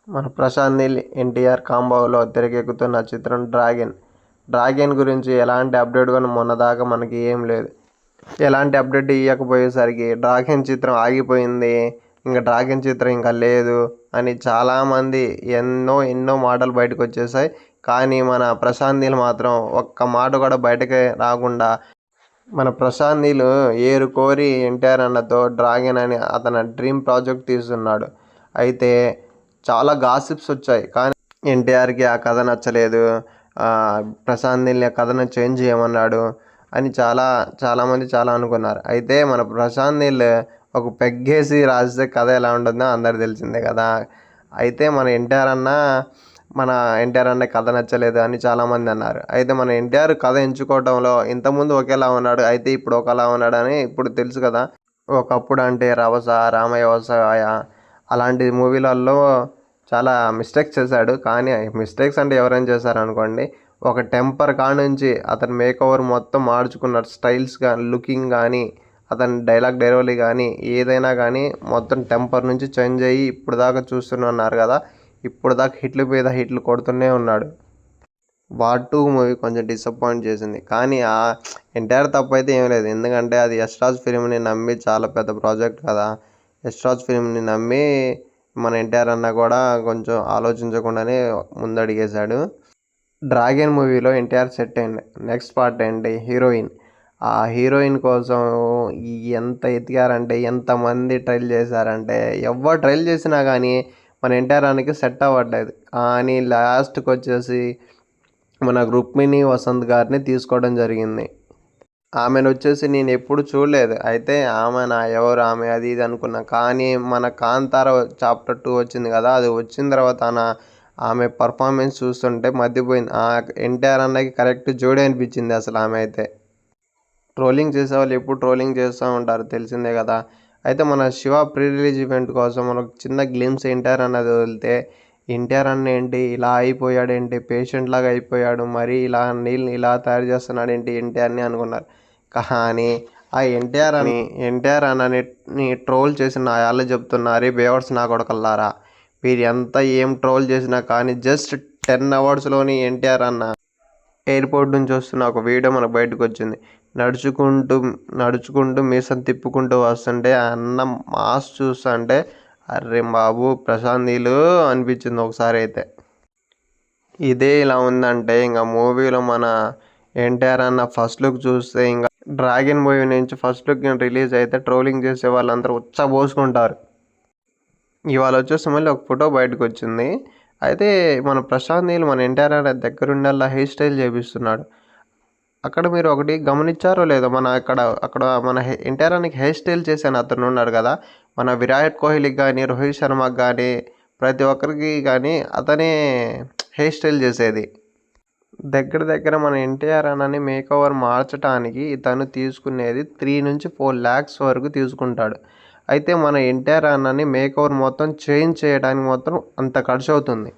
మన ప్రశాంత్ నీల్ ఎన్టీఆర్ కాంబోలో తెరకెక్కుతున్న చిత్రం డ్రాగన్. డ్రాగన్ గురించి ఎలాంటి అప్డేట్ కూడా మొన్నదాకా మనకి ఏం లేదు. ఎలాంటి అప్డేట్ ఇవ్వకపోయేసరికి డ్రాగన్ చిత్రం ఆగిపోయింది, ఇంకా డ్రాగన్ చిత్రం ఇంకా లేదు అని చాలామంది ఎన్నో మాటలు బయటకు వచ్చేసాయి. కానీ మన ప్రశాంత్ నీల్ మాత్రం ఒక్క మాట కూడా బయటకు రాకుండా మన ప్రశాంత్ నీల్ ఏరుకోరి ఎన్టీఆర్ అన్నతో డ్రాగన్ అని అతని డ్రీమ్ ప్రాజెక్ట్ తీస్తున్నాడు. అయితే చాలా గాసిప్స్ వచ్చాయి, కానీ ఎన్టీఆర్కి ఆ కథ నచ్చలేదు, ప్రశాంత్ నీల్ని ఆ కథను చేంజ్ చేయమన్నాడు అని చాలామంది చాలా అనుకున్నారు. అయితే మన ప్రశాంత్ నీల్ ఒక పెగ్గేసి రాస్తే కథ ఎలా ఉంటుందో అందరికి తెలిసిందే కదా. అయితే మన ఎన్టీఆర్ అన్న కథ నచ్చలేదు అని చాలామంది అన్నారు. అయితే మన ఎన్టీఆర్ కథ ఎంచుకోవడంలో ఇంతకుముందు ఒకేలా ఉన్నాడు, అయితే ఇప్పుడు ఒకలా ఉన్నాడు అని ఇప్పుడు తెలుసు కదా. ఒకప్పుడు అంటే రవస, రామయ్య వసయ అలాంటి మూవీలలో చాలా మిస్టేక్స్ చేశాడు. కానీ మిస్టేక్స్ అంటే ఎవరైనా చేశారనుకోండి, ఒక టెంపర్ నుంచి అతని మేకోవర్ మొత్తం మార్చుకున్నాడు. స్టైల్స్ కానీ, లుకింగ్ కానీ, అతని డైలాగ్ డెలివరీ కానీ, ఏదైనా కానీ మొత్తం టెంపర్ నుంచి చేంజ్ అయ్యి ఇప్పుడు దాకా చూస్తున్నారు కదా. ఇప్పుడు దాకా హిట్లు మీద హిట్లు కొడుతూనే ఉన్నాడు. వార్ 2 మూవీ కొంచెం డిసప్పాయింట్ చేసింది, కానీ ఆ ఎన్టీఆర్ తప్పు అయితే ఏం లేదు. ఎందుకంటే అది యశ్రాజ్ ఫిల్మ్ని నమ్మి, చాలా పెద్ద ప్రాజెక్ట్ కదా, యశ్రాజ్ ఫిల్మ్ని నమ్మి మన ఎన్టీఆర్ అన్న కూడా కొంచెం ఆలోచించకుండానే ముందడిగేశాడు. డ్రాగన్ మూవీలో ఎన్టీఆర్ సెట్ అయింది. నెక్స్ట్ పార్ట్ ఏంటి, హీరోయిన్. ఆ హీరోయిన్ కోసం ఎంత ఎతికారంటే, ఎంతమంది ట్రైల్ చేశారంటే, ఎవరు ట్రైల్ చేసినా కానీ మన ఎన్టీఆర్ అన్నకి సెట్ అవ్వట్లేదు. కానీ లాస్ట్కి వచ్చేసి మన రుక్మిణి వసంత్ గారిని తీసుకోవడం జరిగింది. ఆమెను వచ్చేసి నేను ఎప్పుడు చూడలేదు. అయితే ఎవరు ఆమె అది ఇది అనుకున్నా. కానీ మన కాంతార చాప్టర్ 2 వచ్చింది కదా, అది వచ్చిన తర్వాత ఆమె పర్ఫార్మెన్స్ చూస్తుంటే మర్చిపోయింది. ఎన్టీఆర్ అన్నకి కరెక్ట్ జోడి అనిపించింది అసలు. ఆమె అయితే ట్రోలింగ్ చేసేవాళ్ళు ఎప్పుడు ట్రోలింగ్ చేస్తూ ఉంటారు, తెలిసిందే కదా. అయితే మన శివ ప్రీ రిలీజ్ ఈవెంట్ కోసం మనకు చిన్న గ్లిమ్స్ ఎన్టీఆర్ అన్నది వదిలితే, ఎన్టీఆర్ అన్న ఏంటి ఇలా అయిపోయాడు, ఏంటి పేషెంట్ లాగా అయిపోయాడు, మరి నీళ్ళని ఇలా తయారు చేస్తున్నాడు ఏంటి ఎన్టీఆర్ని అనుకున్నారు. కానీ ఆ ఎన్టీఆర్ అన్నని ట్రోల్ చేసిన వాళ్ళు చెప్తున్నారు, బేవర్స్ నా కొడకల్లారా, మీరు ఎంత ఏం ట్రోల్ చేసినా కానీ జస్ట్ 10 అవర్స్లోని ఎన్టీఆర్ అన్న ఎయిర్పోర్ట్ నుంచి వస్తున్న ఒక వీడియో మనకు బయటకు వచ్చింది. నడుచుకుంటూ మీసం తిప్పుకుంటూ వస్తుంటే అన్న మాస్ చూస్తుంటే అరే బాబు ప్రశాంత్ నీల్ అనిపించింది ఒకసారి అయితే. ఇదే ఇలా ఉందంటే ఇంకా మూవీలో మన ఎన్టీఆర్ అన్న ఫస్ట్ లుక్ చూస్తే, ఇంకా డ్రాగన్ మూవీ నుంచి ఫస్ట్ లుక్ రిలీజ్ అయితే ట్రోలింగ్ చేసే వాళ్ళందరూ ఉచ్చబోసుకుంటారు. ఇవాళ వచ్చేసి మళ్ళీ ఒక ఫోటో బయటకు వచ్చింది. అయితే మన ప్రశాంత్ నీల్ మన ఎన్టీఆర్ అన్న దగ్గరుండల్లా హెయిర్ స్టైల్ చేపిస్తున్నాడు. అక్కడ మీరు ఒకటి గమనించారో లేదో, అక్కడ మన ఎన్టీఆర్ అన్నకి హెయిర్ స్టైల్ చేశాను అతను ఉన్నాడు కదా, మన విరాట్ కోహ్లీకి కానీ, రోహిత్ శర్మకి కానీ, ప్రతి ఒక్కరికి కానీ అతనే హెయిర్ స్టైల్ చేసేది. దగ్గర మన ఎన్టీఆర్ అన్నని మేకోవర్ మార్చడానికి ఇతను తీసుకునేది 3 నుంచి 4 lakhs వరకు తీసుకుంటాడు. అయితే మన ఎన్టీఆర్ అన్నని మేకోవర్ మొత్తం చేంజ్ చేయడానికి మొత్తం అంత ఖర్చు అవుతుంది.